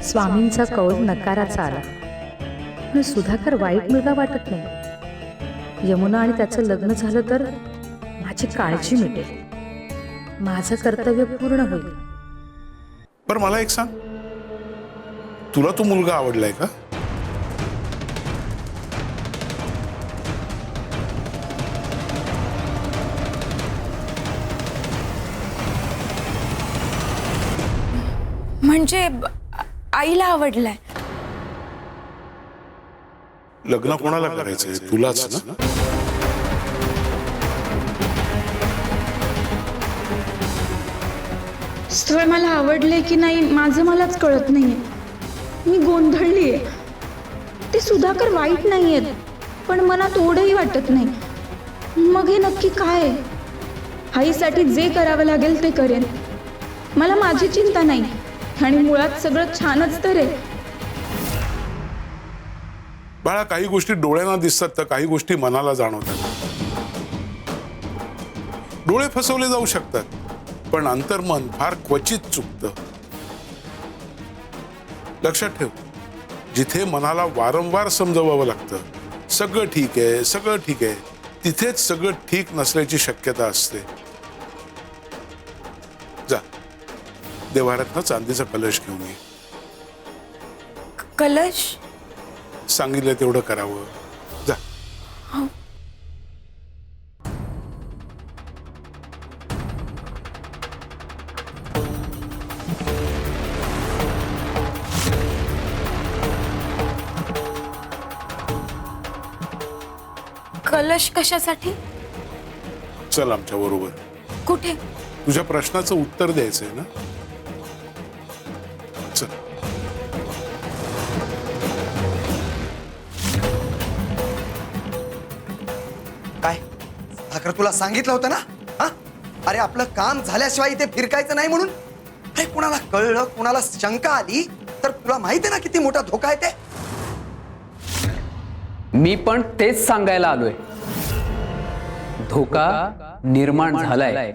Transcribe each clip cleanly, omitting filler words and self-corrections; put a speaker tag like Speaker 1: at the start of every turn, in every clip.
Speaker 1: स्वामींचा कौल नकाराचा आला. पण सुधाकर वाईट मुलगा वाटत नाही. यमुना आणि त्याचं लग्न झालं तर माझी काळजी मिटेल, माझं कर्तव्य पूर्ण होईल.
Speaker 2: पर मला एक सांग, तुला तो मुलगा आवडलाय का?
Speaker 3: म्हणजे आईला आवडलाय.
Speaker 2: लग्न कोणाला करायचंय? तुलाच ना?
Speaker 3: स्थळ मला आवडले की नाही माझं मलाच कळत नाहीये. मी गोंधळलीये. ते सुधाकर वाईट नाहीयेत, पण मनात ओढही वाटत नाही. मग हे नक्की काय आहे? आईसाठी जे करावं लागेल ते करेन. मला माझी चिंता नाही आणि मुळात सगळं छानच तर आहे.
Speaker 2: बाळा, काही गोष्टी डोळ्यांना दिसतात तर काही गोष्टी मनाला जाणवतात. डोळे फसवले जाऊ शकतात, पण अंतर्मन फार क्वचित चुकतं. लक्षात ठेव, जिथे मनाला वारंवार समजवावं लागतं सगळं ठीक आहे, सगळं ठीक आहे, तिथेच सगळं ठीक नसल्याची शक्यता असते. जा, देवाऱ्यातनं चांदीचा कलश घेऊन ये.
Speaker 3: कलश?
Speaker 2: सांगितलं तेवढं करावं. जा.
Speaker 3: कलश कशासाठी?
Speaker 2: चल आमच्या बरोबर.
Speaker 3: कुठे?
Speaker 2: तुझ्या प्रश्नाचं उत्तर द्यायचंय ना? चल.
Speaker 4: काय साखर तुला सांगितलं होतं ना? हा, अरे आपलं काम झाल्याशिवाय इथे फिरकायचं नाही म्हणून. अरे कुणाला कळलं, कुणाला शंका आली तर तुला माहिती आहे ना किती मोठा धोका आहे ते.
Speaker 5: मी पण तेच सांगायला आलोय. धोका निर्माण झालाय.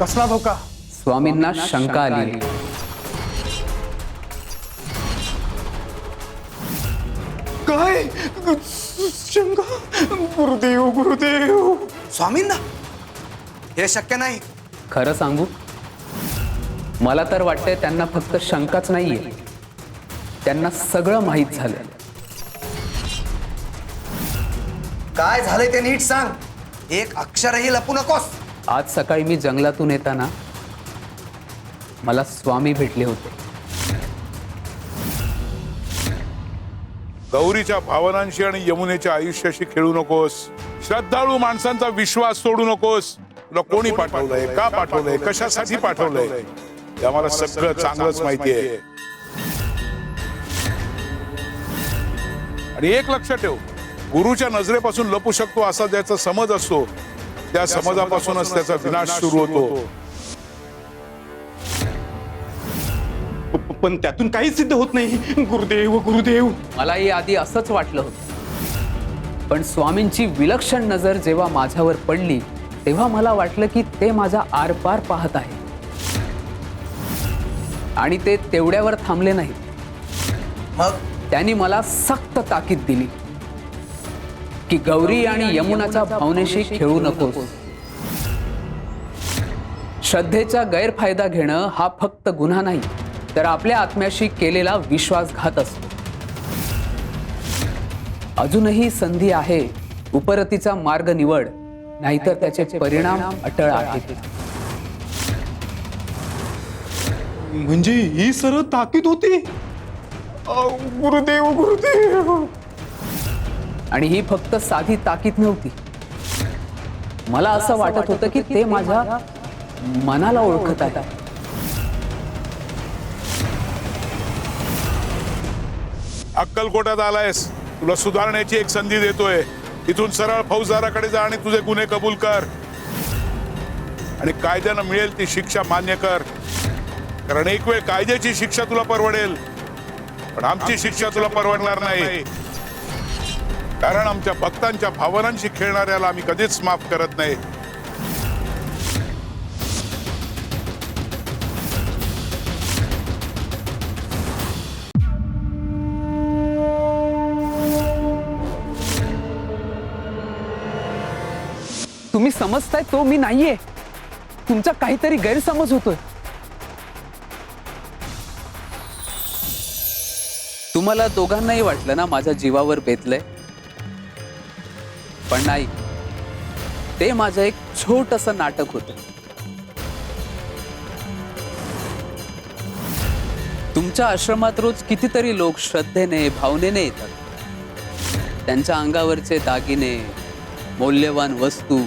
Speaker 6: कसला धोका?
Speaker 5: स्वामींना शंका आली.
Speaker 6: काय शंका? गुरुदेव गुरुदेव.
Speaker 4: स्वामींना हे शक्य नाही.
Speaker 5: खरं सांगू, मला तर वाटतंय त्यांना फक्त शंकाच नाहीये, त्यांना सगळं माहीत झालं.
Speaker 4: काय झालंय ते नीट सांग. एक अक्षरही लपू नकोस.
Speaker 5: आज सकाळी मी जंगलातून येताना मला स्वामी भेटले होते.
Speaker 2: गौरीच्या भावनांशी आणि यमुनेच्या आयुष्याशी खेळू नकोस. श्रद्धाळू माणसांचा विश्वास सोडू नकोस. तुला कोणी पाठवलंय, का पाठवलंय, कशासाठी पाठवलंय ते आम्हाला सगळं चांगलंच माहिती आहे. आणि एक लक्षात ठेव, गुरुच्या नजरेपासून लपू शकतो असा ज्याचा समज असतो त्या समजापासूनच त्याचा विनाश सुरू होतो.
Speaker 6: पण त्यातून काहीच सिद्ध होत नाही. गुरुदेव गुरुदेव.
Speaker 5: मलाही आधी असंच वाटलं होतं, पण स्वामींची विलक्षण नजर जेव्हा माझ्यावर पडली तेव्हा मला वाटलं की ते माझा आरपार पाहत आहे. आणि ते तेवढ्यावर थांबले नाही.
Speaker 4: मग
Speaker 5: त्यांनी मला सक्त ताकीद दिली की गौरी आणि यमुनाच्या भावनेशी खेळू नकोस. श्रद्धेचा गैरफायदा घेणं हा फक्त गुन्हा नाही, तर आपल्या आत्म्याशी केलेला विश्वासघात असतो. अजूनही संधी आहे. उपरतीचा मार्ग निवड, नाहीतर त्याचे परिणाम अटळ आहेत.
Speaker 6: म्हणजे ही सरळ ताकीद होती. गुरुदेव गुरुदेव.
Speaker 5: आणि ही फक्त साधी ताकीद नव्हती. मला असं वाटत होतं की ते माझ्या मनाला ओळखत आहे.
Speaker 2: अक्कलकोटात आलायस, तुला सुधारण्याची एक संधी देतोय. इथून सरळ फौजदाराकडे जा आणि तुझे गुन्हे कबूल कर आणि कायद्यानं मिळेल ती शिक्षा मान्य कर. कारण एक वेळ कायद्याची शिक्षा तुला परवडेल, पण आमची शिक्षा तुला परवडणार नाही. कारण आमच्या भक्तांच्या भावनांशी खेळणाऱ्याला आम्ही कधीच माफ करत नाही.
Speaker 5: तुम्ही समजताय तो मी नाहीये. तुमचा काहीतरी गैरसमज होतोय. तुम्हाला दोघांनाही वाटलं ना माझ्या जीवावर बेतलंय, पण नाही, ते माझं एक छोटंसं नाटक होतं. तुमच्या आश्रमात रोज कितीतरी लोक श्रद्धेने भावनेने येतात. त्यांच्या अंगावरचे दागिने, मौल्यवान वस्तू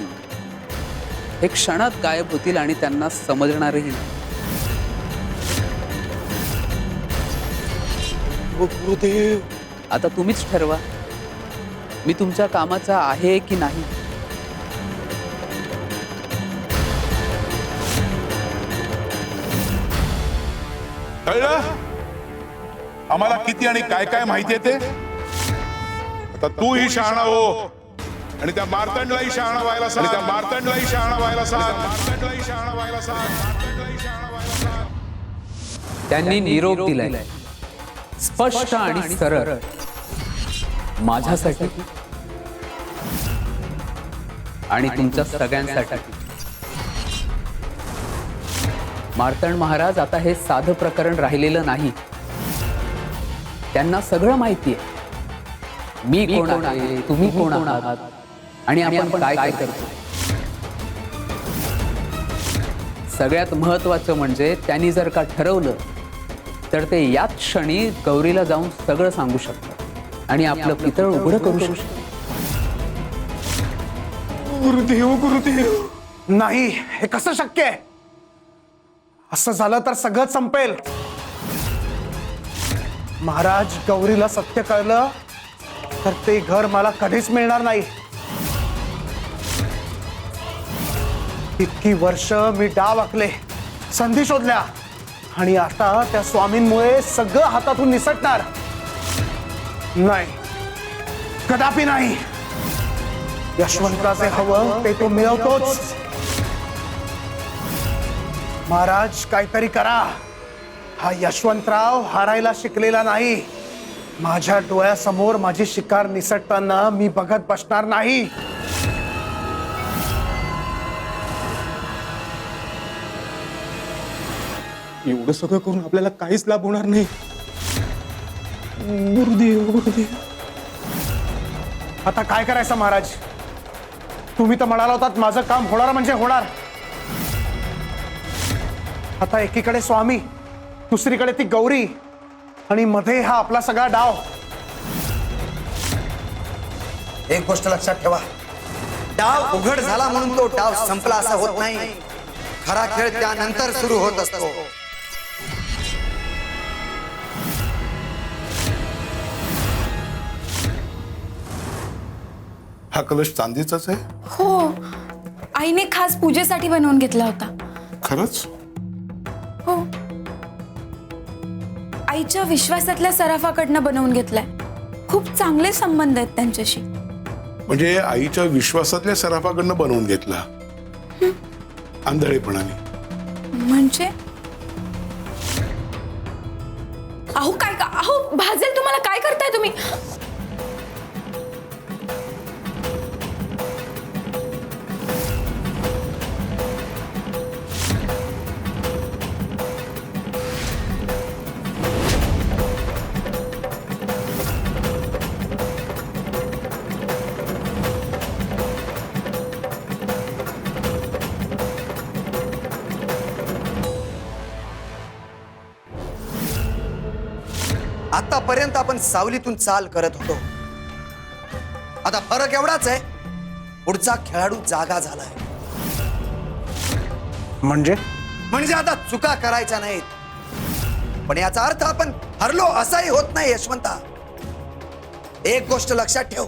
Speaker 5: हे क्षणात गायब होतील आणि त्यांना समजणारही नाही.
Speaker 6: गुरुदेव,
Speaker 5: आता तुम्हीच ठरवा, मी तुमच्या कामाचा आहे की नाही.
Speaker 2: कळलं आम्हाला किती आणि काय काय माहिती आहे ते. आता तू ही शहाणा हो आणि त्या मार्तंडलाही शहाणा व्हायला सांग. मार्तंडलाही शहाणा व्हायला सांग. मार्तंडलाही शहाणा व्हायला सांग. मार्तंडलाही शहाणा व्हायला सांग.
Speaker 5: त्यांनी निरोप दिलाय, स्पष्ट आणि सरळ, माझ्यासाठी आणि तुमच्या सगळ्यांसाठी. मार्तंड महाराज, आता हे साधं प्रकरण राहिलेलं नाही. त्यांना सगळं माहिती आहे, मी कोण आहे, तुम्ही कोण आहात आणि आपण काय करतो. सगळ्यात महत्वाचं म्हणजे त्यांनी जर का ठरवलं तर ते याच क्षणी गौरीला जाऊन सगळं सांगू शकतात आणि आपलं पितळ उघडं करू शकतात.
Speaker 6: गुरुदेव, गुरुदेव, नाही, हे कसं शक्य आहे? असं झालं तर सगळं संपेल. महाराज, गौरीला सत्य कळलं तर ते घर मला कधीच मिळणार नाही. इतकी वर्ष मी डाव आखले, संधी शोधल्या आणि आता त्या स्वामींमुळे सगळं हातातून निसटणार नाही, कदापि नाही. यशवंतराचे हवं ते तो मिळवतोच. महाराज, काहीतरी करा. हा यशवंतराव हारायला शिकलेला नाही. माझ्या डोळ्यासमोर माझी शिकार निसटताना मी बघत बसणार नाही. एवढं सगळं करून आपल्याला काहीच लाभ होणार नाही. गुरुदेव, गुरुदेव, आता काय करायचं महाराज? तुम्ही तर म्हणाला होतात माझं काम होणार म्हणजे होणार. आता एकीकडे स्वामी, दुसरीकडे ती गौरी आणि मध्ये हा आपला सगळा डाव.
Speaker 4: एक गोष्ट लक्षात ठेवा, डाव उघड झाला म्हणून तो डाव संपला असं होत नाही. खरा खेळ त्यानंतर सुरू होत असतो.
Speaker 2: हा कलश चांदीचाच आहे?
Speaker 3: हो, आईने खास पूजेसाठी बनवून घेतला होता.
Speaker 2: खरंच?
Speaker 3: हो, आईच्या विश्वासातल्या सराफाकडनं बनवून घेतलाय. खूप चांगले संबंध आहेत त्यांच्याशी.
Speaker 2: म्हणजे आईच्या विश्वासातल्या सराफाकडनं बनवून घेतला आंधळेपणाने?
Speaker 3: म्हणजे अहो काय अहो भाजेल तुम्हाला. काय करताय तुम्ही?
Speaker 4: आतापर्यंत आपण सावलीतून चाल करत होतो. आता फरक एवढाच आहे, पुढचा खेळाडू जागा झालाय.
Speaker 6: म्हणजे
Speaker 4: आता चुका करायच्या नाहीत. पण याचा अर्थ आपण हरलो असाही होत नाही यशवंता. एक गोष्ट लक्षात ठेव,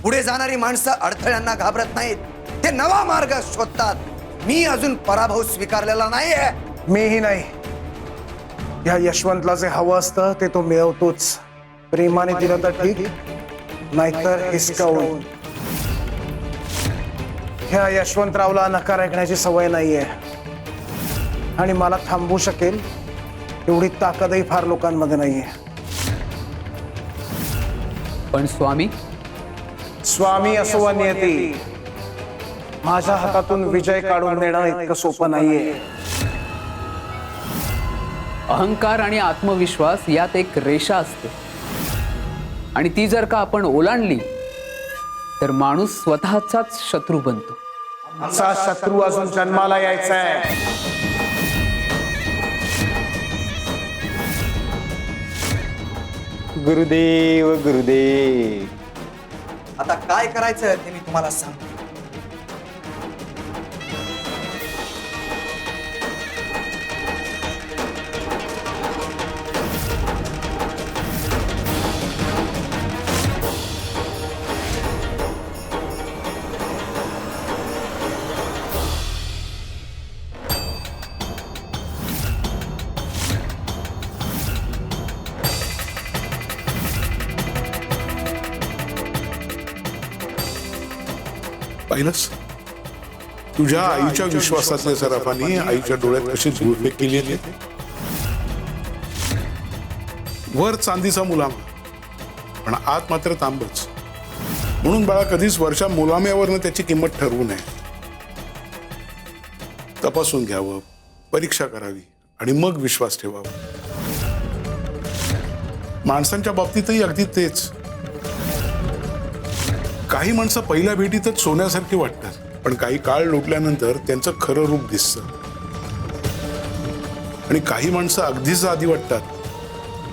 Speaker 4: पुढे जाणारी माणसं अडथळ्यांना घाबरत नाहीत, ते नवा मार्ग शोधतात. मी अजून पराभव स्वीकारलेला नाहीये.
Speaker 6: मीही नाही. या यशवंतला जे हवं असतं ते तो मिळवतोच. प्रेमाने दिलं तर ठीक, नाहीतर हिसकावून. ह्या यशवंतरावला नकार ऐकण्याची सवय नाहीये आणि मला थांबवू शकेल एवढी ताकदही फार लोकांमध्ये नाहीये.
Speaker 5: पण स्वामी
Speaker 6: स्वामी असो वा नियती, माझ्या हातातून विजय काढून देणं इतकं सोपं नाहीये.
Speaker 5: अहंकार आणि आत्मविश्वास यात एक रेषा असते आणि ती जर का आपण ओलांडली तर माणूस स्वतःचाच शत्रू बनतो.
Speaker 6: आमचा शत्रू अजून जन्माला यायचा आहे.
Speaker 7: गुरुदेव गुरुदेव.
Speaker 4: आता काय करायचं ते मी तुम्हाला सांगतो.
Speaker 2: पाहिलंस तुझ्या आईच्या विश्वासातल्या सराफांनी आईच्या डोळ्यात कशी धूळफेक केली आहे. वर चांदीचा मुलामा पण आत मात्र तांबच. म्हणून बाळा कधीच वरच्या मुलाम्यावरनं त्याची किंमत ठरवू नये. तपासून घ्यावं, परीक्षा करावी आणि मग विश्वास ठेवावा. माणसांच्या बाबतीतही अगदी तेच. काही माणसं पहिल्या भेटीतच सोन्यासारखी वाटतात पण काही काळ लोटल्यानंतर त्यांचं खरं रूप दिसतं. आणि काही माणसं अगदीच आधी वाटतात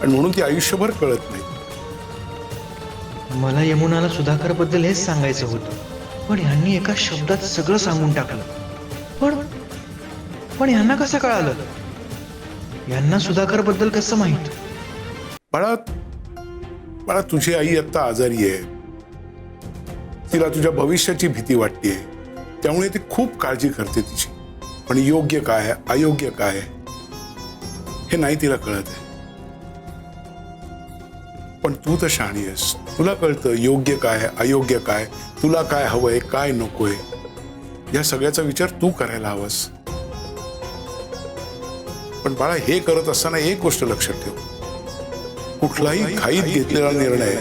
Speaker 2: आणि म्हणून ती आयुष्यभर कळत नाही.
Speaker 7: मला यमुनाला सुधाकर बद्दल हेच सांगायचं होतं पण ह्यांनी एका शब्दात सगळं सांगून टाकलं. पण ह्यांना कसं कळालं? यांना सुधाकर बद्दल कसं माहित?
Speaker 2: बाळा तुझी आई आता आजारी आहे. तिला तुझ्या भविष्याची भीती वाटते त्यामुळे ती खूप काळजी करते तिची. पण योग्य काय अयोग्य काय हे नाही तिला कळत आहे. पण तू तर शहाणी आहेस. तुला कळतं योग्य काय अयोग्य काय, तुला काय हवंय काय नकोय. या सगळ्याचा विचार तू करायला हवास. पण बाळा हे करत असताना एक गोष्ट लक्षात ठेव. कुठलाही घाईत घेतलेला निर्णय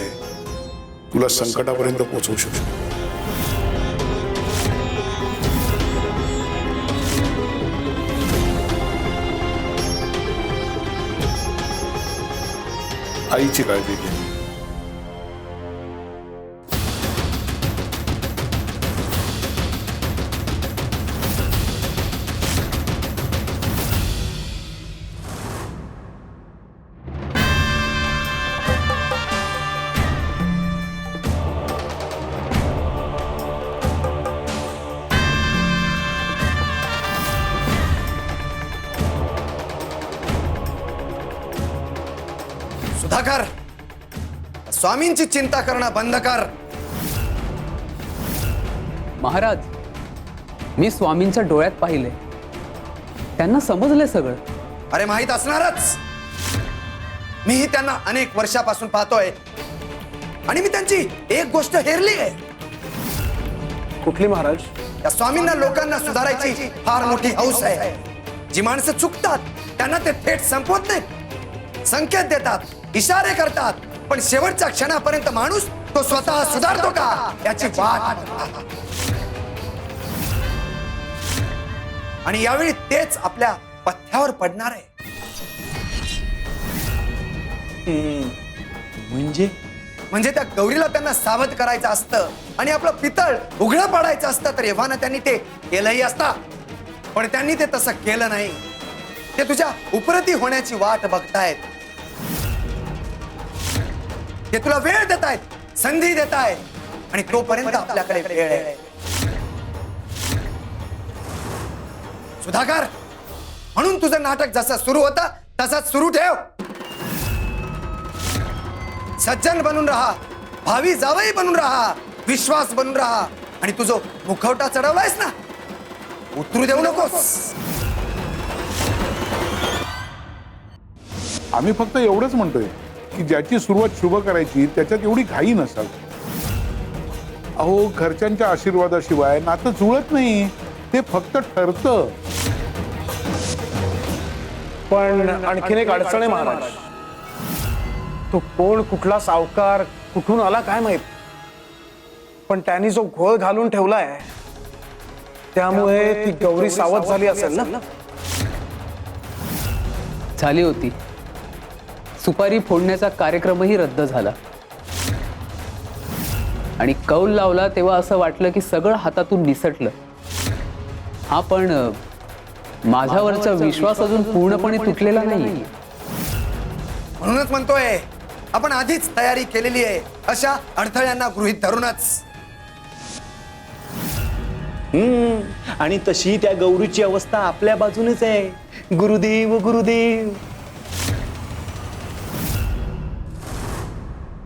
Speaker 2: तुला संकटापर्यंत पोहोचवू शकतो. आईची काळजी घे.
Speaker 4: सुधाकर, स्वामींची चिंता करणं बंद कर.
Speaker 5: महाराज, मी स्वामींच्या डोळ्यात पाहिले. त्यांना समजले सगळं.
Speaker 4: अरे माहित असणारच. मीही त्यांना अनेक वर्षापासून पाहतोय आणि मी त्यांची एक गोष्ट हेरली आहे.
Speaker 6: कुठली महाराज?
Speaker 4: त्या स्वामींना लोकांना सुधारायची फार मोठी हौस आहे. जी माणसं चुकतात त्यांना ते थेट संपवत नाहीत. संकेत देतात, इशारे करतात पण शेवटच्या क्षणापर्यंत माणूस तो स्वतः सुधारतो का याची वाट. आणि यावेळी तेच आपल्या पथ्यावर पडणार आहे. म्हणजे त्या गौरीला त्यांना सावध करायचं असतं आणि आपलं पितळ उघडं पाडायचं असतं तर एव्हाना त्यांनी ते केलंही असतं. पण त्यांनी ते तसं केलं नाही. ते तुझ्या उपरती होण्याची वाट बघतायत. ते तुला वेळ देतायत, संधी देतायत आणि तोपर्यंत आपल्याकडे वेळ आहे. सुधाकर, म्हणून तुझं नाटक जसं सुरू होतं तसंच सुरू ठेव. सज्जन बनून राहा, भावी जावई बनून राहा, विश्वास बनून राहा आणि तुझं मुखवटा चढवलायस ना, उतरू देऊ नकोस.
Speaker 2: आम्ही फक्त एवढंच म्हणतोय की ज्याची सुरुवात शुभ करायची त्याच्यात एवढी घाई नसावी. अहो, घरच्यांच्या आशीर्वादाशिवाय नातं जुळत नाही, ते फक्त ठरतं.
Speaker 6: पण आणखीन एक अडचण आहे महाराज. तो कोण कुठला सावकार कुठून आला काय माहित, पण त्यांनी जो घोळ घालून ठेवलाय त्यामुळे ती गौरी सावध झाली असेल ना?
Speaker 5: झाली होती. सुपारी फोडण्याचा कार्यक्रमही रद्द झाला आणि कौल लावला तेव्हा असं वाटलं की सगळं हातातून निसटलं. हा पण माझ्यावरचा विश्वास अजून पूर्णपणे तुटलेला नाही.
Speaker 4: म्हणूनच म्हणतोय आपण आधीच तयारी केलेली आहे अशा अडथळ्यांना गृहीत धरूनच.
Speaker 8: आणि तशी त्या गौरीची अवस्था आपल्या बाजूनेच आहे. गुरुदेव गुरुदेव.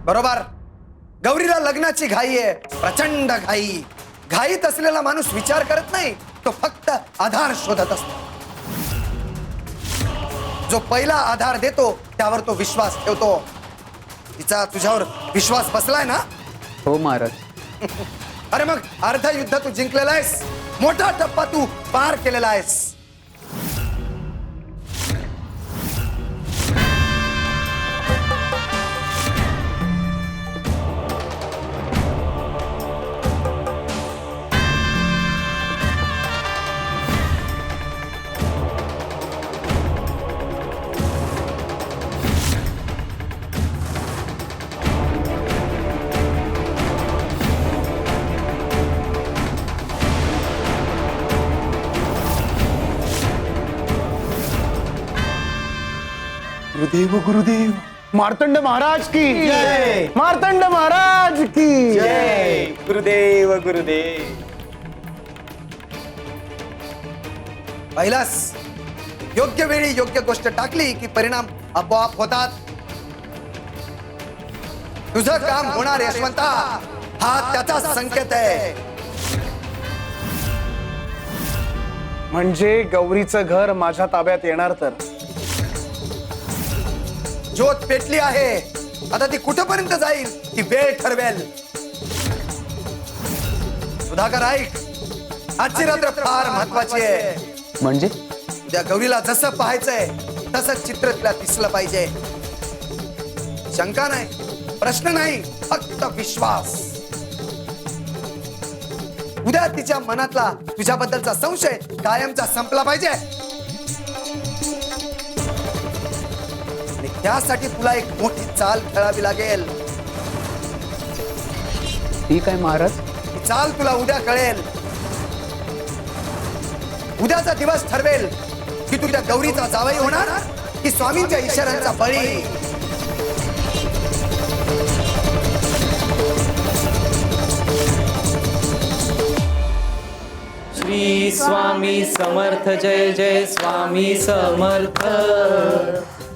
Speaker 4: बरोबर. गौरीला लग्नाची घाई आहे, प्रचंड घाई. घाईत असलेला माणूस विचार करत नाही, तो फक्त आधार शोधत असतो. जो पहिला आधार देतो त्यावर तो विश्वास ठेवतो. तिचा तुझ्यावर विश्वास बसलाय ना?
Speaker 5: हो महाराज.
Speaker 4: अरे मग अर्ध युद्ध तू जिंकलेला आहेस, मोठा टप्पा तू पार केलेला आहेस.
Speaker 8: गुरुदेव गुरुदेव.
Speaker 6: मार्तंड महाराज की
Speaker 8: जय.
Speaker 6: मार्तंड महाराज की
Speaker 8: जय. गुरुदेव गुरुदेव.
Speaker 4: पहिलाच योग्य वेळी योग्य गोष्ट टाकली की परिणाम आपोआप होतात. तुझं काम होणार यशवंता, हा त्याचा संकेत आहे.
Speaker 6: म्हणजे गौरीचं घर माझ्या ताब्यात येणार तर?
Speaker 4: ज्योत पेटली आहे, आता ती कुठपर्यंत जाईल ती वेळ ठरवेल. सुधाकर ऐक, आजची रात्र फार महत्वाची आहे.
Speaker 5: म्हणजे
Speaker 4: उद्या गौरीला जसं पाहायचंय तसं चित्र तिला दिसलं पाहिजे. शंका नाही, प्रश्न नाही, फक्त विश्वास. उद्या तिच्या मनातला तुझ्याबद्दलचा संशय कायमचा संपला पाहिजे. आणि त्यासाठी तुला एक मोठी चाल खेळावी लागेल.
Speaker 5: ठीक आहे महाराज.
Speaker 4: ही चाल तुला उद्या कळेल. उद्याचा दिवस ठरवेल की तुझ्या गौरीचा जावई होणार की स्वामींच्या इशाऱ्यांचा बळी.
Speaker 9: श्री स्वामी समर्थ. जय जय स्वामी समर्थ.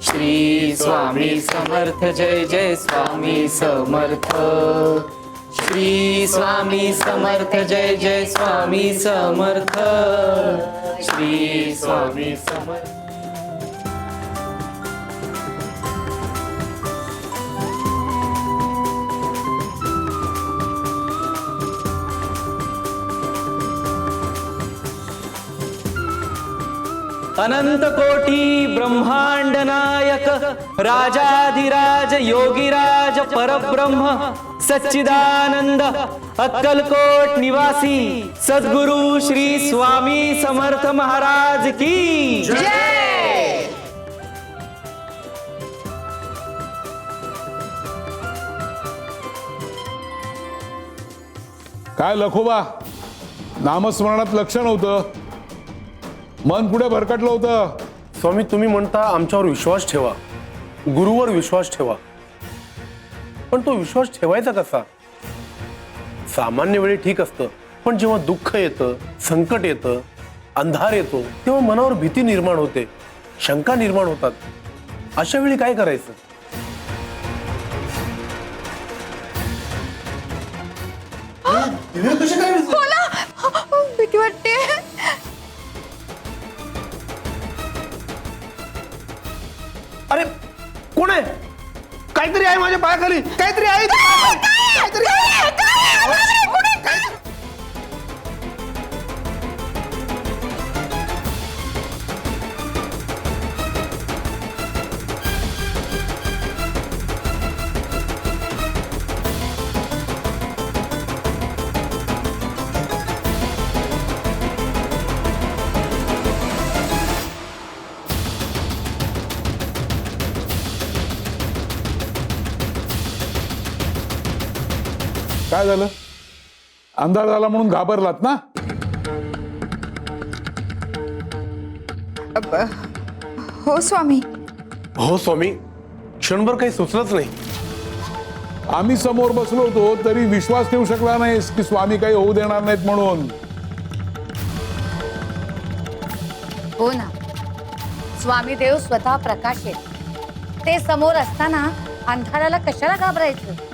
Speaker 9: श्री स्वामी समर्थ. जय जय स्वामी समर्थ. श्री स्वामी समर्थ. जय जय स्वामी समर्थ. श्री स्वामी समर्थ. अनंत कोटी ब्रह्मांड नायक राजाधिराज योगीराज परब्रह्म सच्चिदानंद अक्कलकोट निवासी सद्गुरु श्री स्वामी समर्थ महाराज की जय.
Speaker 2: काय लखोबा, नामस्मरणात लक्ष नव्हतं, मन पुढे भरकटलं होतं.
Speaker 10: स्वामी, तुम्ही म्हणता आमच्यावर विश्वास ठेवा, गुरुवर विश्वास ठेवा, पण तो विश्वास ठेवायचा कसा? सामान्य वेळी ठीक असतं, पण जेव्हा दुःख येतं, संकट येतं, अंधार येतो, तेव्हा मनावर भीती निर्माण होते, शंका निर्माण होतात. अशा वेळी काय करायचं?
Speaker 3: भीती वाटते.
Speaker 6: अरे कोण आहे? काहीतरी आहे माझ्या पायाखाली, काहीतरी आहे इथे पायाखाली. काहीतरी आहे.
Speaker 2: काय झालं? अंधार झाला म्हणून घाबरलात ना?
Speaker 3: हो स्वामी.
Speaker 10: हो स्वामी, क्षणभर काही सुचलंच नाही.
Speaker 2: आम्ही समोर बसलो होतो तरी विश्वास ठेवू शकला नाहीस की स्वामी काही होऊ देणार नाहीत म्हणून.
Speaker 11: हो ना, स्वामी देव स्वतः प्रकाश आहेत. ते समोर असताना अंधाराला कशाला घाबरायचं?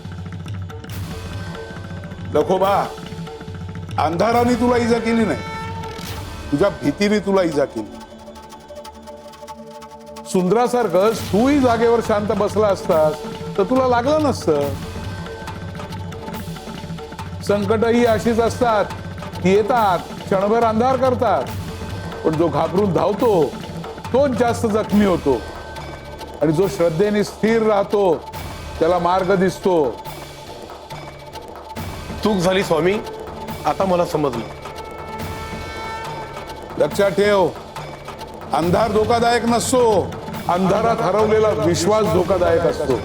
Speaker 2: लखोबा, अंधाराने तुला इजा केली नाही, तुझ्या भीतीने तुला इजा केली. सुंदरासारखंच तूही जागेवर शांत बसला असतास तर तुला लागलं नसतं. संकटही अशीच असतात, ती येतात, क्षणभर अंधार करतात, पण जो घाबरून धावतो तोच जास्त जखमी होतो आणि जो श्रद्धेने स्थिर राहतो त्याला मार्ग दिसतो.
Speaker 10: चूक झाली स्वामी, आता मला समजलं.
Speaker 2: लक्षात ठेव, अंधार धोकादायक नसतो, अंधारात हरवलेला विश्वास धोकादायक असतो.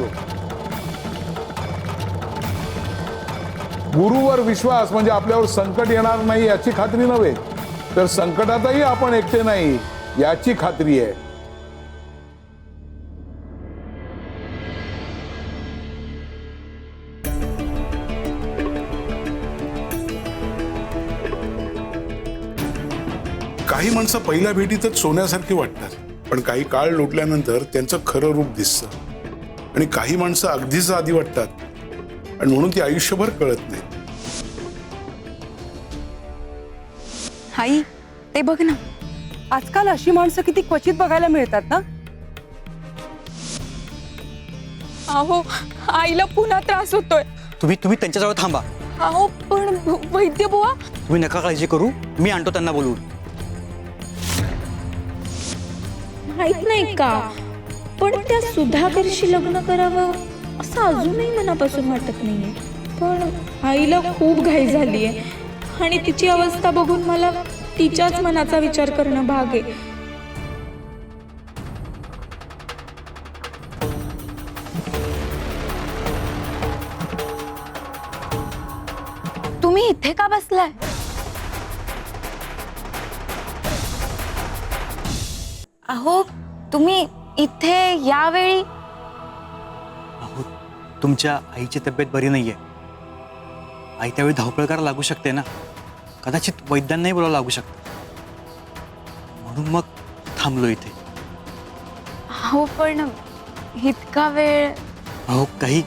Speaker 2: गुरुवर विश्वास म्हणजे आपल्यावर संकट येणार नाही याची खात्री नव्हे, तर संकटातही आपण एकटे नाही याची खात्री आहे. काही माणसं पहिल्या भेटीतच सोन्यासारखी वाटतात, पण काही काळ लोटल्यानंतर त्यांचं खरं रूप दिसतं. आणि काही माणसं अगदीच आधी वाटतात आणि म्हणून ती आयुष्यभर कळत नाही.
Speaker 12: आई, ते बघ ना, आजकाल अशी माणसं किती क्वचित बघायला मिळतात ना. अहो, आईला पुन्हा त्रास होतोय.
Speaker 13: तुम्ही त्यांच्याजवळ थांबा.
Speaker 12: अहो, पण वैद्य बुवा.
Speaker 13: तुम्ही नका काळजी करू, मी आणतो त्यांना बोलवून.
Speaker 3: माहित नाही का, पण त्या सुधाकरशी लग्न करावं असं अजूनही मनापासून वाटत नाहीये. पण आईला खूप घाई झालीये आणि तिची अवस्था बघून मला तिच्याच मनाचा विचार करणं भाग आहे.
Speaker 11: तुम्ही इथे का बसलाय? अहो, तुम्ही इथे यावेळी?
Speaker 13: अहो, तुमच्या आईची तब्येत बरी नाहीये. आई त्यावेळी धावपळ करायला लागू शकते ना, कदाचित वैद्यांनाही बोलावं लागू शकतं, म्हणून मग थांबलो इथे.
Speaker 11: हो, पण इतका वेळ?
Speaker 13: अहो, काही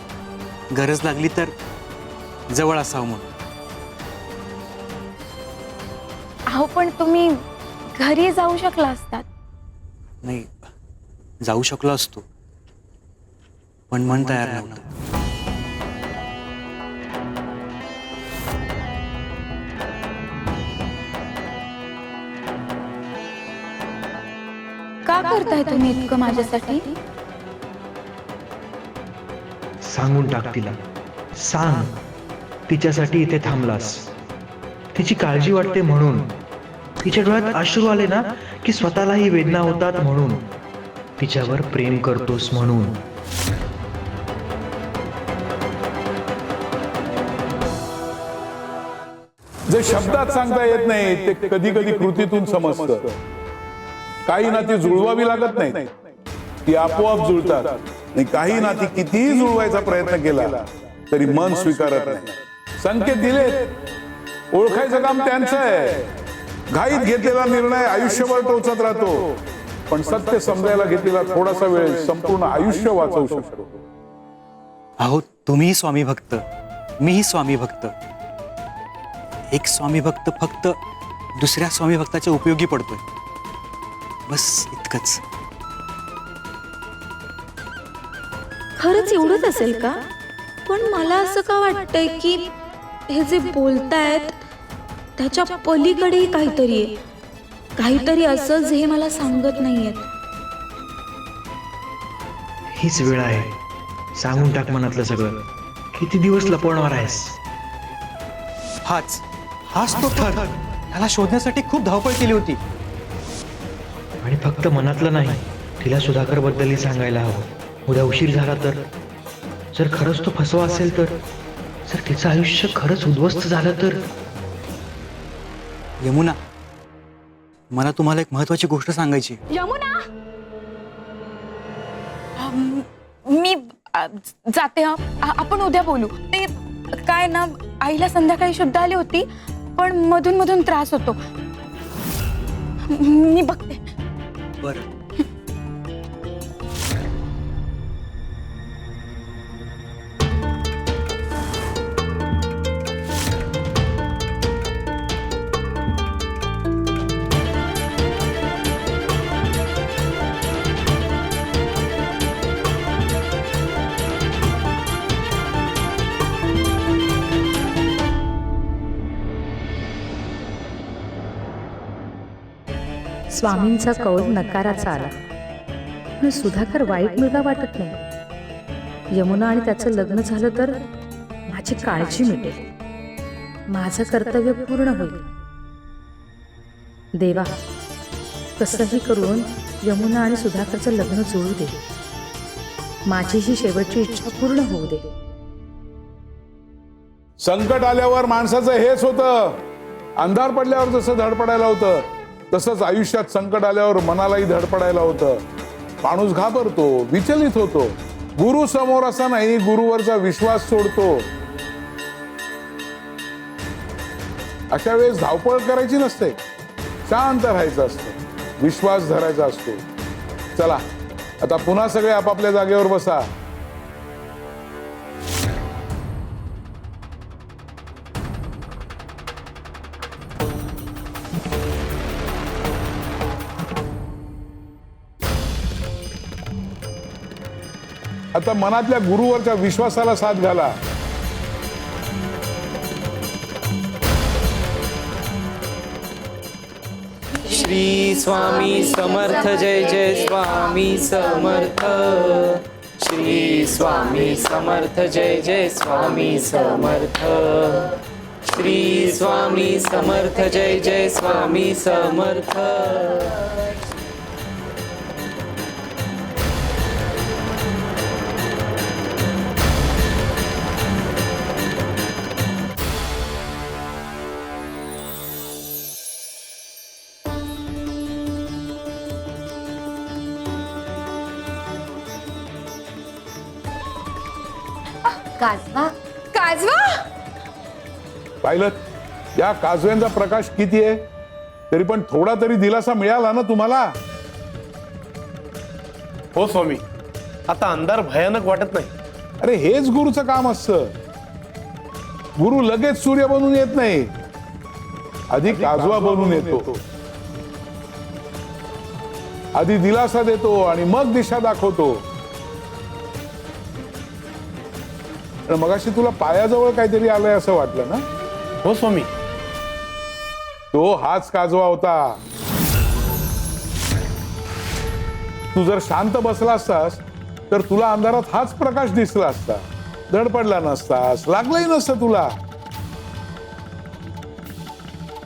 Speaker 13: गरज लागली तर जवळ असावं म्हणून.
Speaker 11: अहो, पण तुम्ही घरी जाऊ शकला असतात.
Speaker 13: नाही, जाऊ शकलो असतो, पण मन तयार नव्हतं.
Speaker 3: का करताय तुम्ही इतकं माझ्यासाठी?
Speaker 7: सांगून टाक तिला, सांग तिच्यासाठी इथे थांबलास. तिची काळजी वाटते म्हणून, तिच्या डोळ्यात अश्रू आले ना की स्वतःलाही वेदना होतात म्हणून, तिच्यावर प्रेम करतोस म्हणून.
Speaker 2: जे शब्दात सांगता येत नाही ते कधी कधी कृतीतून समजतं. काही नाती जुळवावी लागत नाही, ती आपोआप जुळतात. आणि काही नाती कितीही जुळवायचा प्रयत्न केला तरी मन स्वीकारत नाही. संकेत दिलेत, ओळखायचं काम त्यांचं आहे. घाईत घेतलेला निर्णय आयुष्यभर टोचत राहतो, पण सत्य समजायला घेतलेला थोडासा वेळ संपूर्ण आयुष्य वाचवू शकतो.
Speaker 13: अहो, तुम्हीही स्वामी भक्त, मीही स्वामी भक्त. एक स्वामी भक्त फक्त दुसऱ्या स्वामी भक्ताच्या उपयोगी पडतोय, बस इतकंच.
Speaker 3: खरंच एवढंच असेल का? पण मला असं का वाटतंय की हे जे बोलतायत त्याच्या पलीकडेही काहीतरी आहे. काहीतरी असं जे मला सांगत नाहीयेत.
Speaker 7: हीच वेळ आहे, सांगून टाक मनातलं सगळं. किती दिवस लपवणार आहेस?
Speaker 13: हाच तो थर. त्याला शोधण्यासाठी खूप धावपळ केली होती.
Speaker 7: आणि फक्त मनातलं नाही, तिला सुधाकर बद्दलही सांगायला हवं. उद्या उशीर झाला तर, जर खरंच तो फसवा असेल तर जर तिचं आयुष्य खरंच उद्ध्वस्त झालं तर?
Speaker 13: यमुना, मला तुम्हाला एक महत्वाची गोष्ट सांगायची आहे.
Speaker 12: यमुना, मी जाते हा. आपण उद्या बोलू. ते काय ना, आईला संध्याकाळी शुद्ध आली होती, पण मधून मधून त्रास होतो. मी बघते.
Speaker 13: बरं.
Speaker 1: स्वामींचा कौल नकाराचा आला. पण सुधाकर वाईट मुलगा वाटत नाही. यमुना आणि त्याचं लग्न झालं तर माझी काळजी मिटेल, माझं कर्तव्य पूर्ण होईल. देवा, कसंही करून यमुना आणि सुधाकरचं लग्न जुळू दे. माझी ही शेवटची इच्छा पूर्ण होऊ दे.
Speaker 2: संकट आल्यावर माणसाचं हेच होतं. अंधार पडल्यावर जसं धडपडायला होतं, तसंच आयुष्यात संकट आल्यावर मनालाही धडपडायला होतं. माणूस घाबरतो, विचलित होतो, गुरु समोर असा नाही, गुरुवरचा विश्वास सोडतो. अशा वेळेस धावपळ करायची नसते, शांत राहायचं असतं, विश्वास धरायचा असतो. चला आता पुन्हा सगळे आपापल्या जागेवर बसा. आता मनातल्या गुरुवरच्या विश्वासाला साथ घाला.
Speaker 9: श्री स्वामी समर्थ, जय जय स्वामी समर्थ. श्री स्वामी समर्थ, जय जय स्वामी समर्थ. श्री स्वामी समर्थ, जय जय स्वामी समर्थ.
Speaker 11: काजवा,
Speaker 12: काजवा,
Speaker 2: पाहिलं, या काजव्यांचा प्रकाश किती आहे, तरी पण थोडा तरी दिलासा मिळाला ना तुम्हाला.
Speaker 10: हो स्वामी, आता अंधार भयानक वाटत नाही.
Speaker 2: अरे हेच गुरुचं काम असतं. गुरु लगेच सूर्य बनून येत नाही, आधी काजवा बनून येतो. आधी दिलासा देतो आणि मग दिशा दाखवतो. मगाशी तुला पायाजवळ काहीतरी आलंय असं वाटलं ना?
Speaker 10: हो स्वामी,
Speaker 2: तो हाच काजवा होता. तू जर शांत बसला असतास तर तुला अंधारात हाच प्रकाश दिसला असता, धडपडला नसतास, लागलंही नसतं तुला.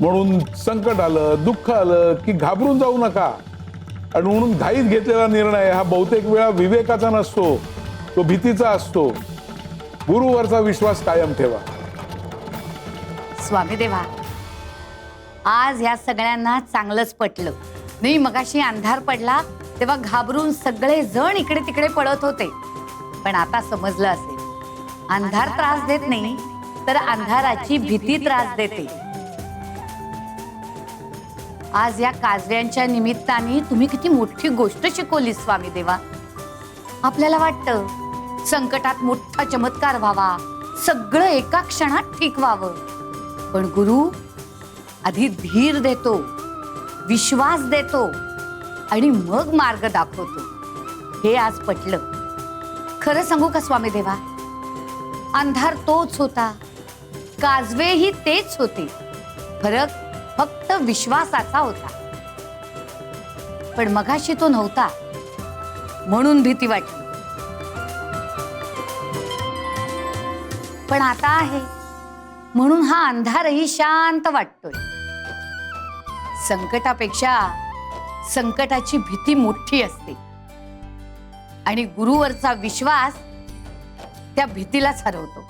Speaker 2: म्हणून संकट आलं, दुःख आलं की घाबरून जाऊ नका. आणि म्हणून घाईत घेतलेला निर्णय हा बहुतेक वेळा विवेकाचा नसतो, तो भीतीचा असतो. गुरुवरचा विश्वास कायम ठेवा.
Speaker 11: स्वामी देवा, आज या सगळ्यांना चांगलंच पटलं. नाही, मगाशी अंधार पडला तेव्हा घाबरून सगळे जण इकडे तिकडे पळत होते, पण आता समजलं असेल, अंधार त्रास देत नाही तर अंधाराची भीती त्रास देते. आज या काजव्यांच्या निमित्ताने तुम्ही किती मोठी गोष्ट शिकवली स्वामी देवा. आपल्याला वाटतं संकटात मोठा चमत्कार व्हावा, सगळं एका क्षणात ठीक व्हावं, पण गुरु आधी धीर देतो, विश्वास देतो आणि मग मार्ग दाखवतो. हे आज पटलं. खरं सांगू का स्वामी देवा, अंधार तोच होता, काजवेही तेच होते, फरक फक्त विश्वासाचा होता. पण मगाशी तो नव्हता म्हणून भीती वाटली, पण आता आहे म्हणून हा अंधारही शांत वाटतोय. संकटापेक्षा संकटाची भीती मोठी असते आणि गुरुवरचा विश्वास त्या भीतीलाच हरवतो.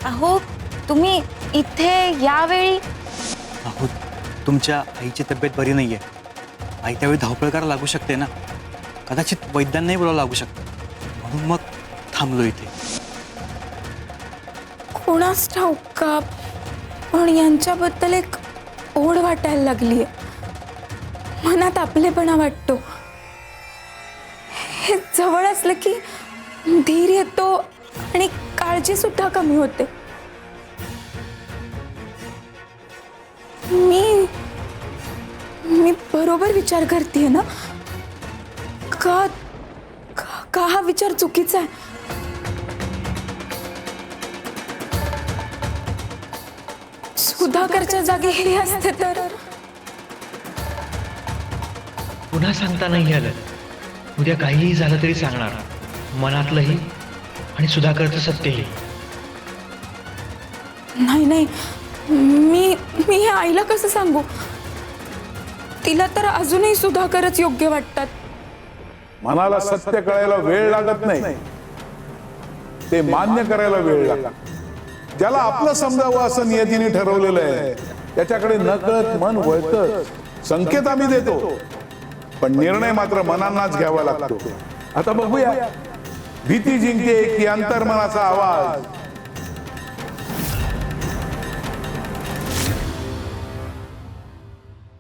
Speaker 12: अहो तुम्ही इथे यावेळी
Speaker 13: अहो तुमच्या आईची तब्येत बरी नाहीये. आई त्यावेळी धावपळ करायला लागू शकते ना. कदाचित वैद्यांनाही बोलावं लागू शकतं. म्हणून मग थांबलो इथे.
Speaker 12: कोणास ठाऊक का पण यांच्याबद्दल एक ओढ वाटायला लागली. मनात आपलेपणा वाटतो. हे जवळ असलं की धीर येतो आणि काळजी सुद्धा कमी होते. मी बरोबर विचार करते ना का का हा विचार चुकीचा आहे. सुधाकरच्या जागी हे असते तर
Speaker 7: पुन्हा सांगता नाही आलं. उद्या काहीही झालं तरी सांगणार, मनातलंही आणि सुधाकरचं सत्यही.
Speaker 12: नाही मी हे आईला कसं सांगू. तिला तर अजूनही सुधाकरच योग्य वाटतात.
Speaker 2: मनाला सत्य कळायला वेळ लागत नाही, ते मान्य करायला वेळ लागतो. ज्याला आपलं समजावं असं नियतीने ठरवलेलं आहे त्याच्याकडे नकळत मन वळतं. संकेत आम्ही देतो पण निर्णय मात्र मनांनाच घ्यावा लागतो. आता बघूया भीती जिंकते की अंतर्मनाचा आवाज.